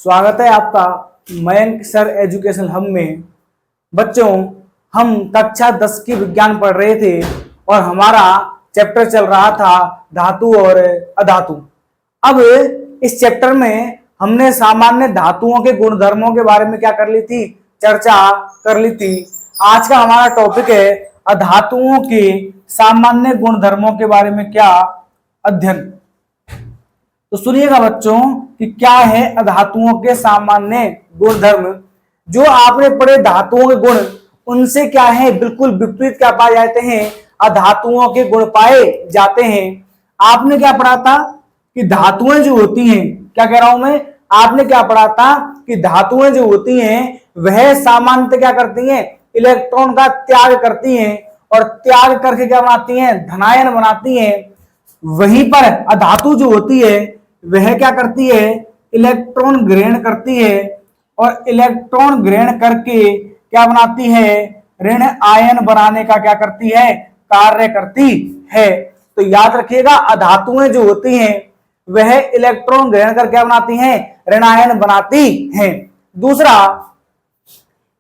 स्वागत है आपका मयंक सर एजुकेशन हब में। बच्चों, हम कक्षा 10 की विज्ञान पढ़ रहे थे और हमारा चैप्टर चल रहा था धातु और अधातु। अब इस चैप्टर में हमने सामान्य धातुओं के गुणधर्मों के बारे में क्या कर ली थी, चर्चा कर ली थी। आज का हमारा टॉपिक है अधातुओं के सामान्य गुणधर्मों के बारे में क्या अध्ययन। तो सुनिएगा बच्चों कि क्या है अधातुओं के सामान्य गुणधर्म। जो आपने पढ़े धातुओं के गुण, उनसे क्या है बिल्कुल विपरीत क्या पाए जाते हैं, अधातुओं के गुण पाए जाते हैं। आपने क्या पढ़ा था कि धातुएं जो होती हैं, क्या कह रहा हूं मैं, आपने क्या पढ़ा था कि धातुएं जो होती हैं वह सामान्यतः क्या करती हैं, इलेक्ट्रॉन का त्याग करती हैं और त्याग करके क्या बनाती हैं, धनायन बनाती हैं। वहीं पर अधातु जो होती है वह क्या करती है, इलेक्ट्रॉन ग्रहण करती है और इलेक्ट्रॉन ग्रहण करके क्या बनाती है, ऋण आयन बनाने का क्या करती है, कार्य करती है। तो याद रखिएगा अधातुएं जो होती हैं वह इलेक्ट्रॉन ग्रहण कर क्या बनाती हैं, ऋण आयन बनाती हैं। दूसरा,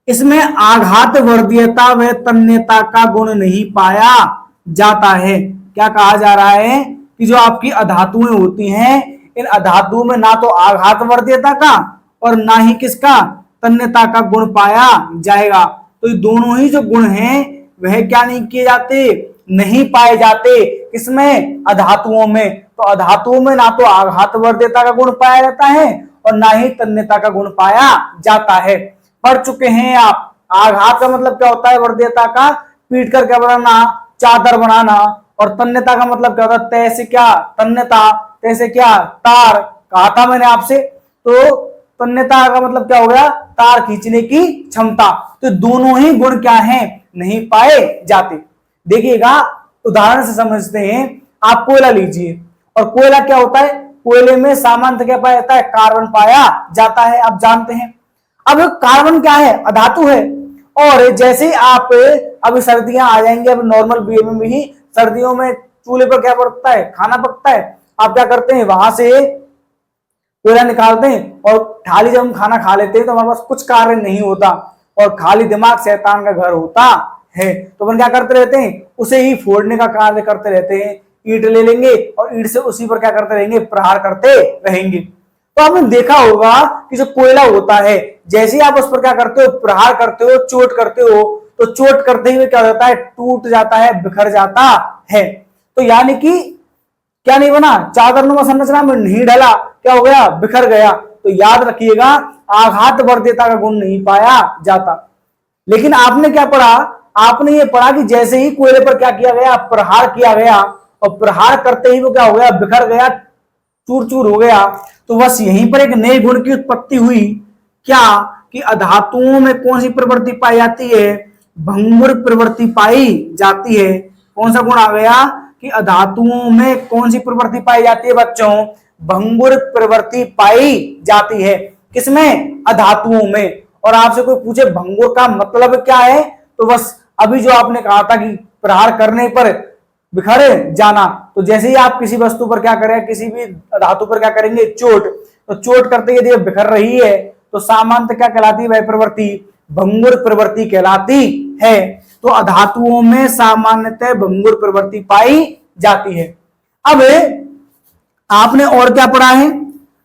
इसमें आघात वर्धीयता व तन्यता का गुण नहीं पाया जाता है। क्या कहा जा रहा है कि जो आपकी अधातुएं होती हैं, इन अधातुओं में ना तो आघात वर्धीयता का और ना ही किसका, तन्यता का गुण पाया जाएगा। तो ये दोनों ही जो गुण हैं वह क्या नहीं किए जाते, नहीं पाए जाते। किसमें, अधातुओं में। तो अधातुओं में ना तो आघात वर्धीयता का गुण पाया जाता है और ना ही तन्यता का गुण पाया जाता है। पढ़ चुके हैं आप। आघात का मतलब क्या होता है, वर्धीयता का पीट कर क्या बनाना, चादर बनाना। और तन्यता का मतलब क्या होता है, तय से क्या, तन्यता, तय से क्या, तार। कहा था मैंने आपसे। तो तन्यता का मतलब क्या हो गया, तार खींचने की क्षमता। तो दोनों ही गुण क्या हैं, नहीं पाए जाते। देखिएगा उदाहरण से समझते हैं। आप कोयला लीजिए और कोयला क्या होता है, कोयले में सामान्यतः क्या पाया जाता है, कार्बन पाया जाता है, आप जानते हैं। अब कार्बन क्या है, अधातु है। और जैसे ही आप अभी सर्दियां आ जाएंगे, अब नॉर्मल बीए में ही सर्दियों में चूल्हे पर क्या पकता है, खाना पकता है। आप क्या करते हैं, वहां से कोयला निकालते हैं और थाली जब हम खाना खा लेते हैं तो हमारे पास कुछ कार्य नहीं होता और खाली दिमाग शैतान का घर होता है। तो अपन क्या करते रहते हैं, उसे ही फोड़ने का कार्य करते रहते हैं। ईंट ले लेंगे और ईंट से उसी पर क्या करते रहेंगे, प्रहार करते रहेंगे। तो आपने देखा होगा कि जो कोयला होता है, जैसे ही आप उस पर क्या करते हो, प्रहार करते हो, चोट करते हो, तो चोट करते हुए क्या होता है, टूट जाता है, बिखर जाता है। तो यानी कि क्या नहीं बना, चादरनुमा संरचना में नहीं ढला, क्या हो गया, बिखर गया। तो याद रखिएगा आघात वर्धीयता का गुण नहीं पाया जाता। लेकिन आपने क्या पढ़ा, आपने ये पढ़ा कि जैसे ही कोयले पर क्या किया गया, प्रहार किया गया और प्रहार करते ही वो क्या हो गया, बिखर गया, चूर चूर हो गया। तो बस यहीं पर एक नए गुण की उत्पत्ति हुई। क्या कि अधातुओं में कौन सी प्रवृत्ति पाई जाती है, भंगुर प्रवृत्ति पाई जाती है। कौन सा गुण आ गया कि अधातुओं में कौन सी प्रवृत्ति पाई जाती है बच्चों, भंगुर प्रवृत्ति पाई जाती है। किसमें, अधातुओं में। और आपसे कोई पूछे भंगुर का मतलब क्या है, तो बस अभी जो आपने कहा था कि प्रहार करने पर बिखर जाना। तो जैसे ही आप किसी वस्तु पर क्या करें, किसी भी धातु पर क्या करेंगे, चोट, तो चोट करते यदि बिखर रही है तो सामान्यतः क्या कहलाती है, वह प्रवृत्ति भंगुर प्रवृत्ति कहलाती है। तो अधातुओं में सामान्यतः भंगुर प्रवृत्ति पाई जाती है। अब आपने और क्या पढ़ा है,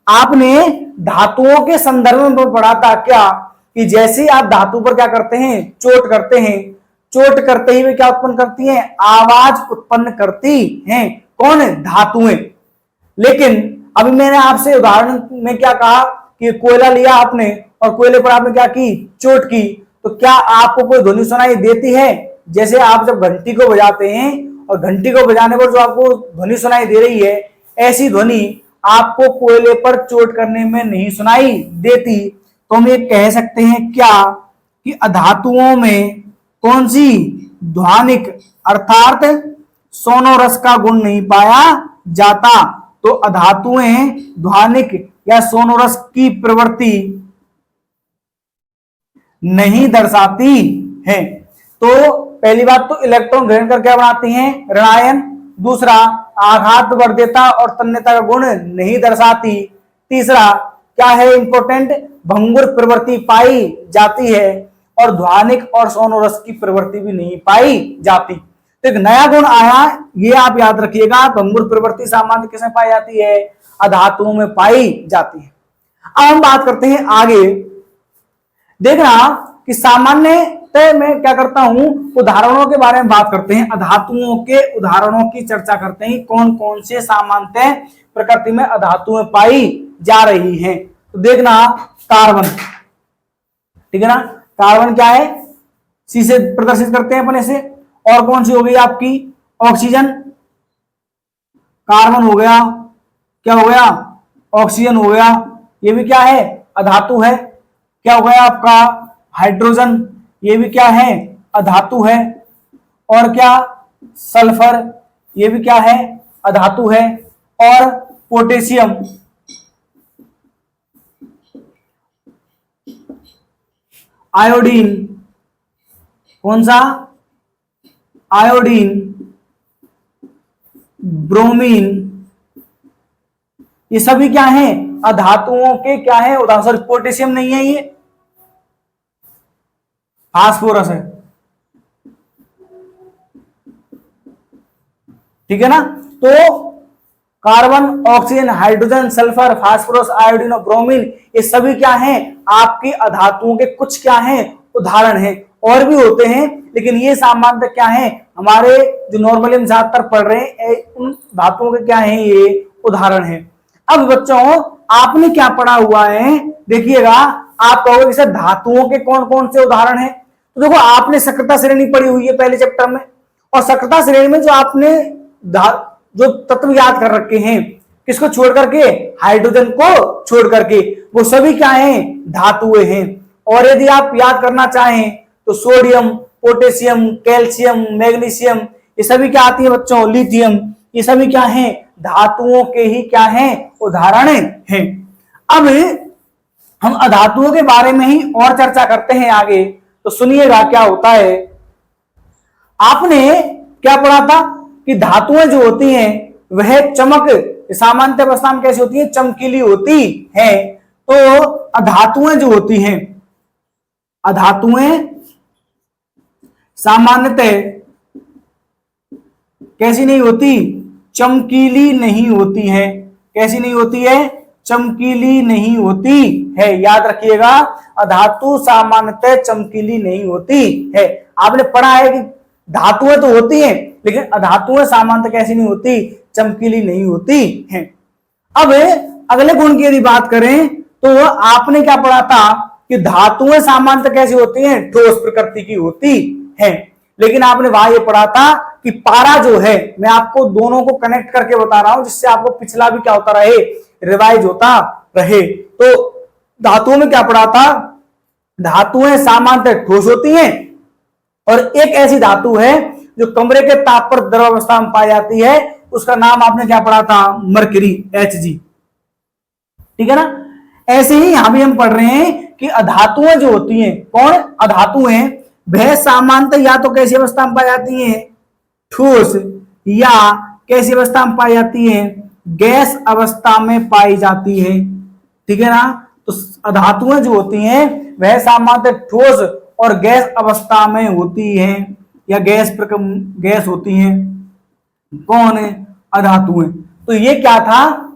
आपने धातुओं के संदर्भ में पढ़ा था क्या कि जैसे आप धातु पर क्या करते हैं, चोट करते हैं, चोट करते ही वे क्या उत्पन्न करती हैं, आवाज उत्पन्न करती हैं। कौन है, धातुएं। लेकिन अभी मैंने आपसे उदाहरण में क्या कहा कि कोयला लिया आपने और कोयले पर आपने क्या की, चोट की। तो क्या आपको कोई ध्वनि सुनाई देती है, जैसे आप जब घंटी को बजाते हैं और घंटी को बजाने पर जो आपको ध्वनि सुनाई दे रही है, ऐसी ध्वनि आपको कोयले पर चोट करने में नहीं सुनाई देती। तो हम ये कह सकते हैं क्या कि अधातुओं में कौन सी, ध्वनिक अर्थात सोनोरस का गुण नहीं पाया जाता। तो अधातुएं ध्वनिक या सोनोरस की प्रवृत्ति नहीं दर्शाती है। तो पहली बात तो इलेक्ट्रॉन ग्रहण कर क्या बनाती हैं, ऋणायन। दूसरा, आघात वर्धीयता और तन्यता का गुण नहीं दर्शाती। तीसरा, क्या है इंपॉर्टेंट, भंगुर प्रवृत्ति पाई जाती है और ध्वनिक और सोनोरस की प्रवृत्ति भी नहीं पाई जाती। तो एक नया गुण आया, ये आप याद रखिएगा, भंगुर प्रवृत्ति सामान्य किसमें पाई जाती है, अधातुओं में पाई जाती है। अब हम बात करते हैं आगे, देखना कि सामान्यतः मैं क्या करता हूं, उदाहरणों के बारे में बात करते हैं, अधातुओं के उदाहरणों की चर्चा करते हैं, कौन कौन से सामान्यतः प्रकृति में अधातुएं पाई जा रही हैं। तो देखना कार्बन, ठीक है ना, कार्बन क्या है, सी से प्रदर्शित करते हैं अपने से। और कौन सी हो गई आपकी, ऑक्सीजन, कार्बन हो गया, क्या हो गया, ऑक्सीजन हो गया, ये भी क्या है, अधातु है। क्या हो गया आपका, हाइड्रोजन, ये भी क्या है, अधातु है। और क्या, सल्फर, ये भी क्या है, अधातु है। और पोटेशियम, आयोडीन, कौन सा, आयोडीन, ब्रोमीन, ये सभी क्या है, अधातुओं के क्या है उदाहरण। सॉरी, पोटेशियम नहीं है, ये फास्फोरस है, ठीक है ना। तो carbon, oxygen, hydrogen, sulphur, phosphorus, iodine और ब्रोमीन, ये सभी क्या हैं, आपकी अधातुओं के कुछ क्या हैं, उदाहरण हैं। और भी होते हैं, लेकिन ये सामान्यतः क्या है, हमारे जो नॉर्मली हम ज्यादातर पढ़ रहे हैं, उन धातुओं के क्या हैं, ये उदाहरण हैं। अब बच्चों आपने क्या पढ़ा हुआ है, देखिएगा, आप कहोगे सर धातुओं के कौन कौन से उदाहरण हैं। तो देखो, आपने सक्रियता श्रेणी पढ़ी हुई है पहले चैप्टर में, और सक्रियता श्रेणी में जो आपने जो तत्व याद कर रखे हैं, किसको छोड़ करके, हाइड्रोजन को छोड़ करके, वो सभी क्या हैं, धातुएं हैं। और यदि आप याद करना चाहें तो सोडियम, पोटेशियम, कैल्शियम, मैग्नीशियम, ये सभी क्या आती है बच्चों, लिथियम, ये सभी क्या हैं, धातुओं के ही क्या हैं, उदाहरण हैं। अब हम अधातुओं के बारे में ही और चर्चा करते हैं आगे, तो सुनिएगा क्या होता है। आपने क्या पढ़ा था कि धातुएं जो होती हैं वह चमक, सामान्य अवस्था में कैसी होती है, चमकीली होती है। तो अधातुएं जो होती हैं, अधातुएं सामान्यतः कैसी नहीं होती, चमकीली नहीं होती है। कैसी नहीं होती है, चमकीली नहीं होती है। याद रखिएगा, अधातु सामान्यतः चमकीली नहीं होती है। आपने पढ़ा है कि धातुएं तो होती हैं, लेकिन अधातुएं सामान्यतः कैसी नहीं होती, चमकीली नहीं होती हैं। अब अगले गुण की यदि बात करें तो आपने क्या पढ़ा था कि धातुएं सामान्यतः कैसी होती हैं, ठोस प्रकृति की होती हैं। लेकिन आपने वहां ये पढ़ा था कि पारा जो है, मैं आपको दोनों को कनेक्ट करके बता रहा हूं जिससे आपको पिछला भी क्या होता रहे, रिवाइज होता रहे। तो धातुओं में क्या पढ़ा था, धातुएं सामान्यतः ठोस होती हैं, और एक ऐसी धातु है जो कमरे के ताप पर द्रव अवस्था में पाई जाती है, उसका नाम आपने क्या पढ़ा था, मरकरी, Hg, ठीक है ना। ऐसे ही यहां भी हम पढ़ रहे हैं कि अधातुएं जो होती हैं, कौन, अधातुएं, वह सामान्यतः या तो कैसी अवस्था में पाई जाती हैं, ठोस, या कैसी अवस्था में पाई जाती है, गैस अवस्था में पाई जाती है, ठीक है ना। तो अधातुएं जो होती हैं वह सामान्यतः ठोस और गैस अवस्था में होती हैं, या गैस होती हैं, कौन है, अधातुएं। तो ये क्या था,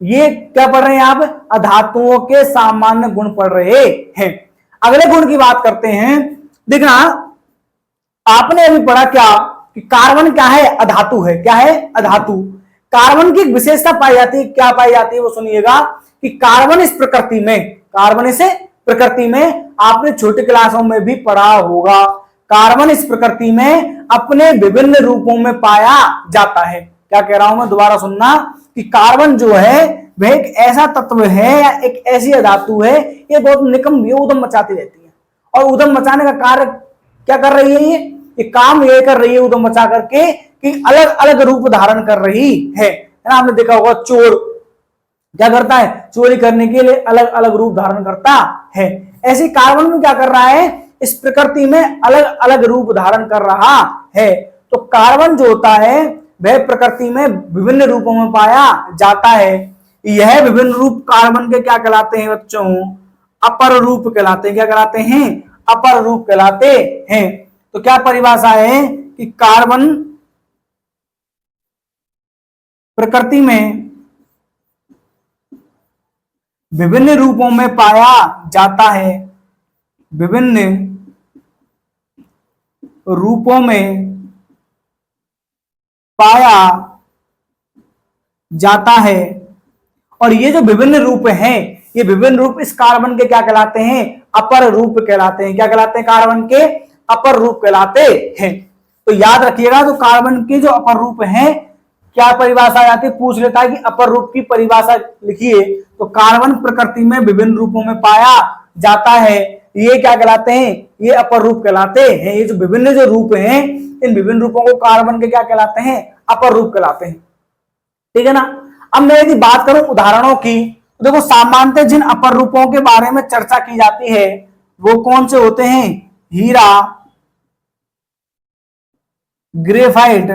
ये क्या पढ़ रहे हैं आप, अधातुओं के सामान्य गुण पढ़ रहे हैं। अगले गुण की बात करते हैं। देखना, आपने अभी पढ़ा क्या कि कार्बन क्या है, अधातु है। क्या है, अधातु। कार्बन की एक विशेषता पाई जाती है, क्या पाई जाती है वो सुनिएगा, कि कार्बन इस प्रकृति में, कार्बन इस प्रकृति में, आपने छोटी क्लासों में भी पढ़ा होगा, कार्बन इस प्रकृति में अपने विभिन्न रूपों में पाया जाता है। क्या कह रहा हूं मैं, दोबारा सुनना, कि कार्बन जो है वह एक ऐसा तत्व है या एक ऐसी अधातु है, ये बहुत निकम उदम मचाती रहती है, और उदम मचाने का कार्य क्या कर रही है, ये काम ये कर रही है उदम मचा करके कि अलग अलग रूप धारण कर रही है ना। आपने देखा होगा चोर क्या करता है, चोरी करने के लिए अलग अलग रूप धारण करता है। ऐसे कार्बन में क्या कर रहा है, इस प्रकृति में अलग अलग रूप धारण कर रहा है। तो कार्बन जो होता है वह प्रकृति में विभिन्न रूपों में पाया जाता है। यह विभिन्न रूप कार्बन के क्या कहलाते हैं बच्चों? अपर रूप कहलाते हैं। क्या कहलाते हैं? अपर रूप कहलाते हैं। तो क्या परिभाषा है कि कार्बन प्रकृति में विभिन्न रूपों में पाया जाता है, विभिन्न रूपों में पाया जाता है। और ये जो विभिन्न रूप हैं, ये विभिन्न रूप इस कार्बन के क्या कहलाते हैं? अपर रूप कहलाते हैं। क्या कहलाते हैं? कार्बन के अपर रूप कहलाते हैं। तो याद रखिएगा, तो कार्बन के जो अपर रूप हैं, क्या परिभाषा आ जाती है? पूछ लेता है कि अपर रूप की परिभाषा लिखिए, तो कार्बन प्रकृति में विभिन्न रूपों में पाया जाता है, ये क्या कहलाते हैं? ये अपर रूप कहलाते हैं। ये जो विभिन्न जो रूप हैं, इन विभिन्न रूपों को कार्बन के क्या कहलाते हैं? अपर रूप कहलाते हैं। ठीक है ना। अब मैं यदि बात करूं उदाहरणों की, तो देखो सामान्यतः जिन अपर रूपों के बारे में चर्चा की जाती है वो कौन से होते हैं? हीरा, ग्रेफाइट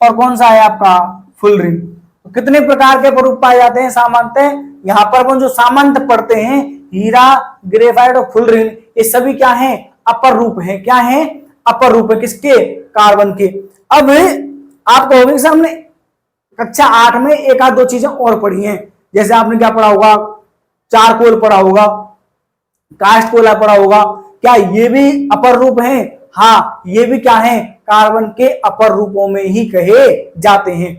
और कौन सा है आपका? फुलरिन। तो कितने प्रकार के रूप पाए जाते हैं सामान्यतः? यहां पर कौन जो सामान्य पढ़ते हैं, हीरा, ग्रेफाइट और फुलरिन, ये सभी क्या हैं? अपर रूप हैं। क्या हैं? अपर रूप है। किसके? कार्बन के। अब आप कहोगे सर हमने कक्षा 8 में एक आध दो चीजें और पढ़ी हैं, जैसे आपने क्या पढ़ा होगा? चारकोल पढ़ा होगा, कास्ट कोयला पढ़ा होगा। क्या ये भी अपर रूप हैं? हाँ, ये भी क्या है? कार्बन के अपर रूपों में ही कहे जाते हैं।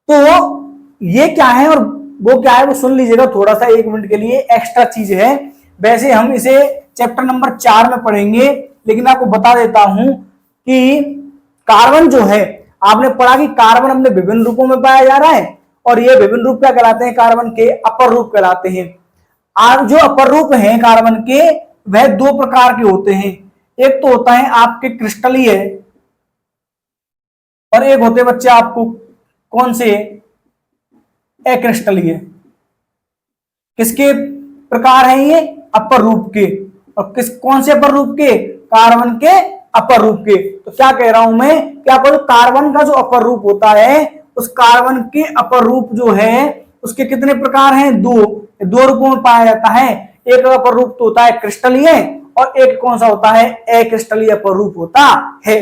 तो ये क्या है और वो क्या है, वो सुन लीजिएगा थोड़ा सा, 1 मिनट के लिए एक्स्ट्रा चीज है। वैसे हम इसे चैप्टर नंबर 4 में पढ़ेंगे, लेकिन आपको बता देता हूं कि कार्बन जो है, आपने पढ़ा कि कार्बन अपने विभिन्न रूपों में पाया जा रहा है, और ये विभिन्न रूप क्या कहलाते हैं? कार्बन के अपर रूप कहलाते हैं। आज जो अपर रूप हैं कार्बन के, वह 2 प्रकार के होते हैं। एक तो होता है आपके क्रिस्टलीय, और एक होते बच्चे आपको कौन से? अक्रिस्टलीय। किसके प्रकार हैं ये? अपर रूप के। और कौन से अपर रूप के? कार्बन के अपर रूप के। तो क्या कह रहा हूं मैं? क्या करूं? कार्बन का जो अपर रूप होता है, उस कार्बन के अपर रूप जो है उसके कितने प्रकार हैं? 2 रूपों में पाया जाता है। एक अपर रूप तो होता है क्रिस्टलीय, और एक कौन सा होता है? अक्रिस्टलीय अपर रूप होता है।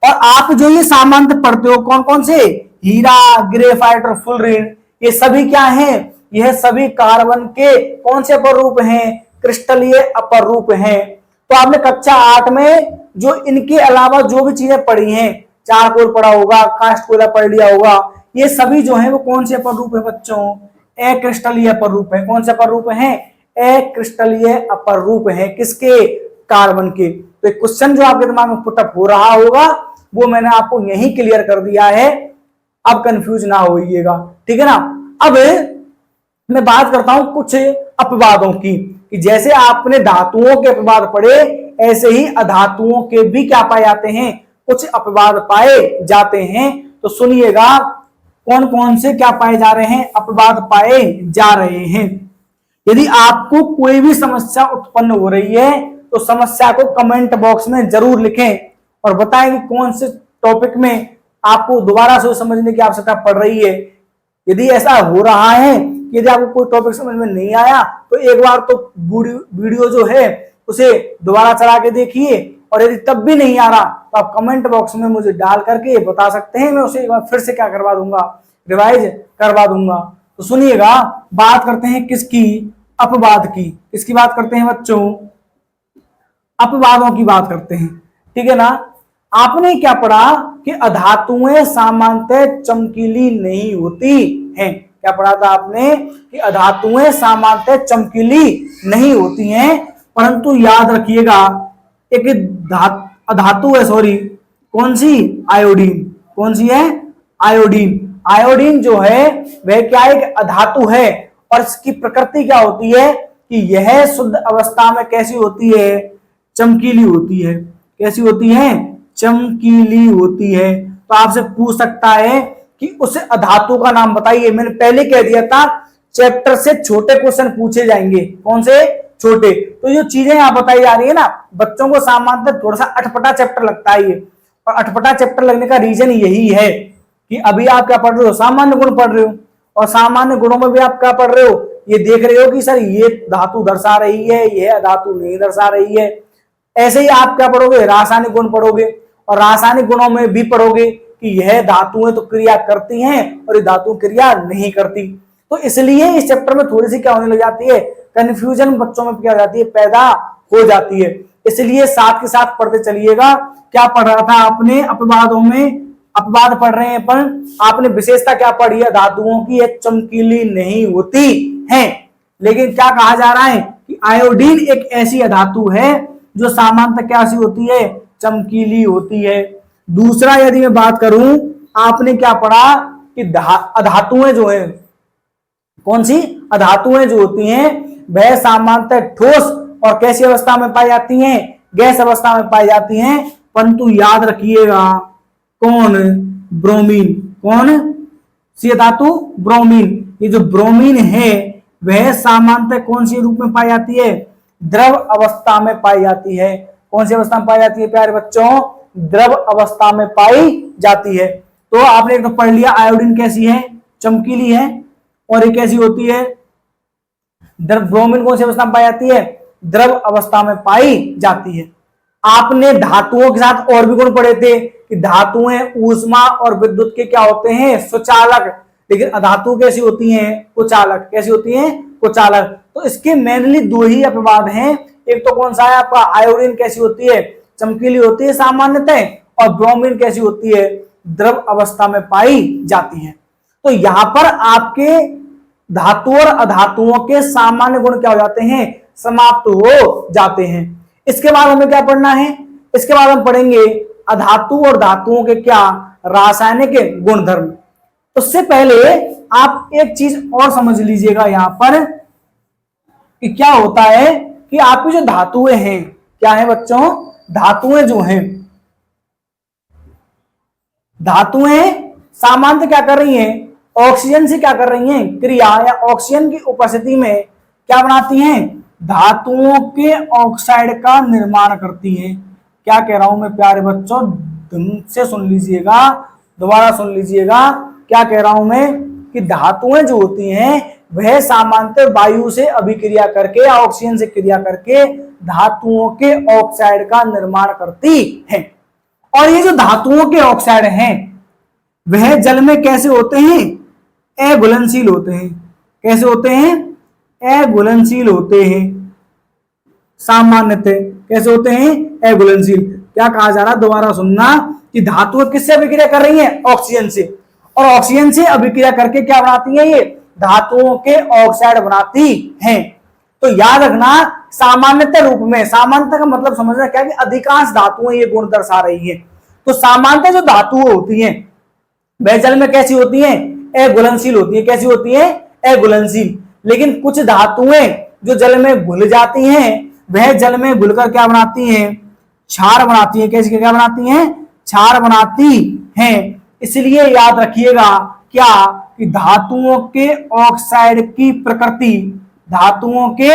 और आप जो ये सामान्य पढ़ते हो, कौन कौन से? हीरा, ग्रेफाइट और फुलरिन, ये सभी क्या हैं? यह सभी कार्बन के कौन से अपर रूप हैं? क्रिस्टलीय अपर रूप हैं। तो आपने कक्षा 8 में जो इनके अलावा जो भी चीजें पढ़ी हैं, चारकोल पढ़ा होगा, कास्ट कोयला पढ़ लिया होगा, ये सभी जो है वो कौन से अपर रूप है बच्चों? अक्रिस्टलीय अपर रूप है। कौन से अपर रूप हैं? अक्रिस्टलीय अपर रूप है। किसके? कार्बन के। तो एक क्वेश्चन जो आपके दिमाग में पुटअप हो रहा होगा, वो मैंने आपको यही क्लियर कर दिया है, अब कंफ्यूज ना होइएगा। ठीक है ना। अब मैं बात करता हूं कुछ अपवादों की, कि जैसे आपने धातुओं के अपवाद पढ़े, ऐसे ही अधातुओं के भी क्या पाए जाते हैं? कुछ अपवाद पाए जाते हैं। तो सुनिएगा कौन कौन से क्या पाए जा रहे हैं? अपवाद पाए जा रहे हैं। यदि आपको कोई भी समस्या उत्पन्न हो रही है, तो समस्या को कमेंट बॉक्स में जरूर लिखें और बताएं कि कौन से टॉपिक में आपको दोबारा से समझने की आवश्यकता पड़ रही है। यदि ऐसा हो रहा है कि यदि आपको कोई टॉपिक समझ में नहीं आया, तो एक बार तो वीडियो जो है उसे दोबारा चला के देखिए, और यदि तब भी नहीं आ रहा तो आप कमेंट बॉक्स में मुझे डाल करके बता सकते हैं, मैं उसे एक बार फिर से क्या करवा दूंगा? रिवाइज करवा दूंगा। तो सुनिएगा, बात करते हैं किसकी? अपवाद की। किसकी बात करते हैं बच्चों? अपवादों की बात करते हैं। ठीक है ना। आपने क्या पढ़ा कि अधातुएं सामान्यतः चमकीली नहीं होती हैं। क्या पढ़ा था आपने? कि अधातुएं सामान्यतः चमकीली नहीं होती हैं, परंतु याद रखिएगा एक अधातु है, सॉरी, कौन सी? आयोडीन। कौन सी है? आयोडीन। आयोडीन जो है वह क्या एक अधातु है, और इसकी प्रकृति क्या होती है कि यह शुद्ध अवस्था में कैसी होती है? चमकीली होती है। कैसी होती है? चमकीली होती है। तो आपसे पूछ सकता है कि उस अधातु का नाम बताइए। मैंने पहले कह दिया था चैप्टर से छोटे क्वेश्चन पूछे जाएंगे। कौन से? छोटे। तो जो चीजें यहाँ बताई जा रही है ना, बच्चों को सामान्यतः थोड़ा सा अटपटा चैप्टर लगता है ये, और अटपटा चैप्टर लगने का रीजन यही है कि अभी आप क्या पढ़ रहे हो, सामान्य गुण पढ़ रहे हो, और सामान्य गुणों में भी आप क्या पढ़ रहे हो, ये देख रहे हो कि सर ये धातु दर्शा रही है, ये धातु नहीं दर्शा रही है। ऐसे ही आप क्या पढ़ोगे, रासायनिक गुण पढ़ोगे, और रासायनिक गुणों में भी पढ़ोगे कि यह धातुएं तो क्रिया करती हैं और ये धातु क्रिया नहीं करती। तो इसलिए इस चैप्टर में थोड़ी सी क्या होने लग जाती है, कंफ्यूजन बच्चों में क्या हो जाती है, पैदा हो जाती है। इसलिए साथ के साथ पढ़ते चलिएगा। क्या पढ़ रहा था आपने, अपवादों में अपवाद पढ़ रहे हैं अपन, आपने विशेषता क्या पढ़ी है, धातुओं की एक चमकीली नहीं होती है। लेकिन क्या कहा जा रहा है कि आयोडीन एक ऐसी धातु है जो सामान्यतः क्या सी होती है, चमकीली होती है। दूसरा यदि मैं बात करूं, आपने क्या पढ़ा कि अधातुएं जो है, कौन सी अधातुएं जो होती हैं वह सामान्यतः ठोस और कैसी अवस्था में पाई जाती हैं, गैस अवस्था में पाई जाती हैं। परंतु याद रखिएगा, कौन, ब्रोमीन, कौन सी धातु, ब्रोमीन। ये जो ब्रोमीन है वह सामान्यतः कौन सी रूप में पाई जाती है, द्रव अवस्था में पाई जाती है। कौन सी अवस्था में पाई जाती है प्यारे बच्चों, द्रव अवस्था में पाई जाती है। तो आपने एक तो पढ़ लिया आयोडीन कैसी है, चमकीली है, और ये कैसी होती है, ब्रोमीन कौन सी अवस्था में पाई जाती है, द्रव अवस्था में पाई जाती है। आपने धातुओं के साथ और भी गुण पढ़े थे कि धातुएं ऊष्मा और विद्युत के क्या होते हैं, सुचालक। लेकिन अधातु कैसी होती हैं, कुचालक। कैसी होती हैं, कुचालक। तो इसके मेनली दो ही अपवाद हैं। एक तो कौन सा है आपका, आयोडीन कैसी होती है, चमकीली होती है सामान्यतः, और ब्रोमीन कैसी होती है, द्रव अवस्था में पाई जाती है। तो यहां पर आपके धातु और अधातुओं के सामान्य गुण क्या हो जाते हैं, समाप्त हो जाते हैं। इसके बाद हमें क्या पढ़ना है, इसके बाद हम पढ़ेंगे अधातु और धातुओं के क्या रासायनिक गुणधर्म। उससे पहले आप एक चीज और समझ लीजिएगा यहां पर कि क्या होता है कि आपकी जो धातुएं हैं, क्या है बच्चों, धातुएं जो हैं, धातुएं सामान्य क्या कर रही हैं, ऑक्सीजन से क्या कर रही हैं, क्रिया, या ऑक्सीजन की उपस्थिति में क्या बनाती हैं, धातुओं के ऑक्साइड का निर्माण करती हैं। क्या कह रहा हूं मैं प्यारे बच्चों, ढंग से सुन लीजिएगा, दोबारा सुन लीजिएगा। क्या कह रहा हूं मैं कि धातुएं जो होती हैं वह सामान्यतः वायु से अभिक्रिया करके या ऑक्सीजन से क्रिया करके धातुओं के ऑक्साइड का निर्माण करती हैं। और ये जो धातुओं के ऑक्साइड हैं वह जल में कैसे होते हैं, अघुलनशील होते हैं। कैसे होते हैं, अघुलनशील होते हैं सामान्यतः। कैसे होते हैं, अघुलनशील। क्या कहा जा रहा है, दोबारा सुनना, कि धातुएं किससे अभिक्रिया कर रही हैं, ऑक्सीजन से, और ऑक्सीजन से अभिक्रिया करके क्या बनाती हैं, ये धातुओं के ऑक्साइड बनाती हैं। तो याद रखना, सामान्यतः रूप में, सामान्यतः का मतलब समझना क्या कि अधिकांश धातुएं ये गुण दर्शा रही हैं। तो सामान्यतः जो धातुएं होती हैं वह जल में कैसी होती हैं, अघुलनशील होती है। कैसी होती है, अघुलनशील। लेकिन कुछ धातुएं जो जल में घुल जाती हैं वह जल में घुलकर क्या बनाती हैं, क्षार बनाती हैं। कैसी, क्या बनाती हैं, क्षार बनाती हैं। इसलिए याद रखिएगा क्या कि धातुओं के ऑक्साइड की प्रकृति, धातुओं के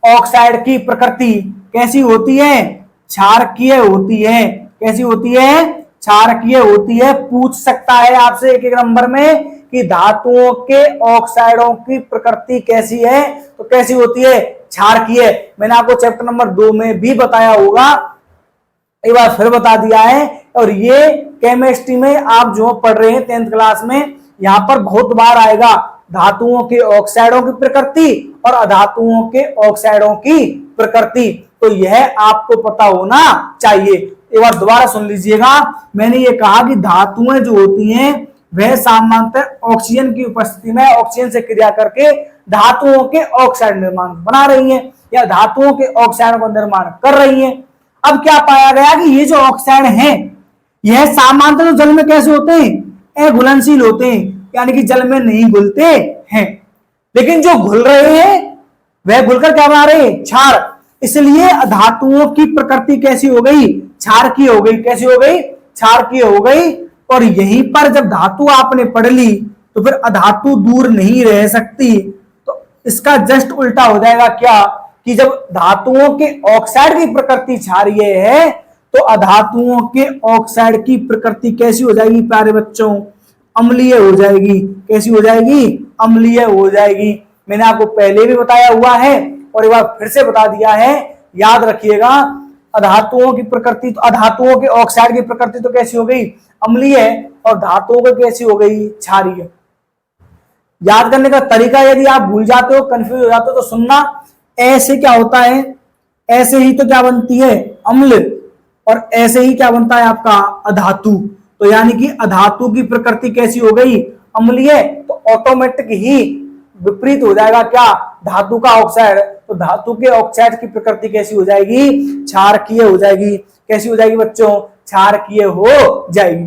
ऑक्साइड की प्रकृति कैसी होती है, क्षारकीय होती है। कैसी होती है, क्षारकीय होती है। पूछ सकता है आपसे एक एक नंबर में कि धातुओं के ऑक्साइडों की प्रकृति कैसी है, तो कैसी होती है, क्षारकीय। मैंने आपको चैप्टर नंबर 2 में भी बताया होगा, एक बार फिर बता दिया है। और ये केमिस्ट्री में आप जो पढ़ रहे हैं 10th क्लास में, यहां पर बहुत बार आएगा धातुओं के ऑक्साइडों की प्रकृति और अधातुओं के ऑक्साइडों की प्रकृति। तो यह आपको पता होना चाहिए। एक बार दोबारा सुन लीजिएगा, मैंने ये कहा कि धातुएं जो होती हैं वह सामान्यतः ऑक्सीजन की उपस्थिति में ऑक्सीजन से क्रिया करके धातुओं के ऑक्साइड निर्माण बना रही हैं या धातुओं के ऑक्साइड का निर्माण कर रही हैं। अब क्या पाया गया कि ये जो ऑक्साइड हैं यह सामान्यतः जल में कैसे होते हैं, अघुलनशील होते हैं, यानी कि जल में नहीं घुलते हैं। लेकिन जो घुल रहे हैं वह घुलकर क्या बना रहे हैं, क्षार। इसलिए धातुओं की प्रकृति कैसी हो गई, क्षारकीय हो गई। कैसी हो गई, क्षारकीय हो गई। और यहीं पर जब धातु आपने पढ़ ली तो फिर अधातु दूर नहीं रह सकती। तो इसका जस्ट उल्टा हो जाएगा क्या कि जब धातुओं के ऑक्साइड की प्रकृति क्षारीय है तो अधातुओं के ऑक्साइड की प्रकृति कैसी हो जाएगी प्यारे बच्चों, अम्लीय हो जाएगी। कैसी हो जाएगी? अम्लीय हो जाएगी। मैंने आपको पहले भी बताया हुआ है और एक बार फिर से बता दिया है, याद रखिएगा। अधातुओं की प्रकृति, तो अधातुओं के ऑक्साइड की प्रकृति तो कैसी हो गई? अम्लीय, और धातुओं की कैसी हो गई? क्षारीय। याद करने का तरीका यदि आप भूल जाते हो, कंफ्यूज हो जाते हो, तो सुनना। ऐसे क्या होता है? ऐसे ही तो क्या बनती है? अम्ल। और ऐसे ही क्या बनता है आपका? अधातु। तो यानी कि अधातु की प्रकृति कैसी हो गई? अम्लीय। तो ऑटोमेटिक ही विपरीत हो जाएगा क्या? धातु का ऑक्साइड। तो धातु के ऑक्साइड की प्रकृति कैसी हो जाएगी? क्षारकीय हो जाएगी। कैसी हो जाएगी बच्चों? क्षारकीय हो जाएगी।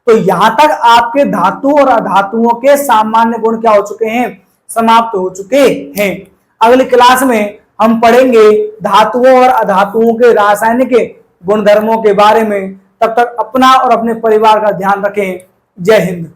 तो यहां तक आपके धातु और अधातुओं के सामान्य गुण क्या हो चुके हैं? समाप्त हो चुके हैं। अगली क्लास में हम पढ़ेंगे धातुओं और अधातुओं के रासायनिक गुणधर्मों के बारे में। तब तक अपना और अपने परिवार का ध्यान रखें। जय हिंद।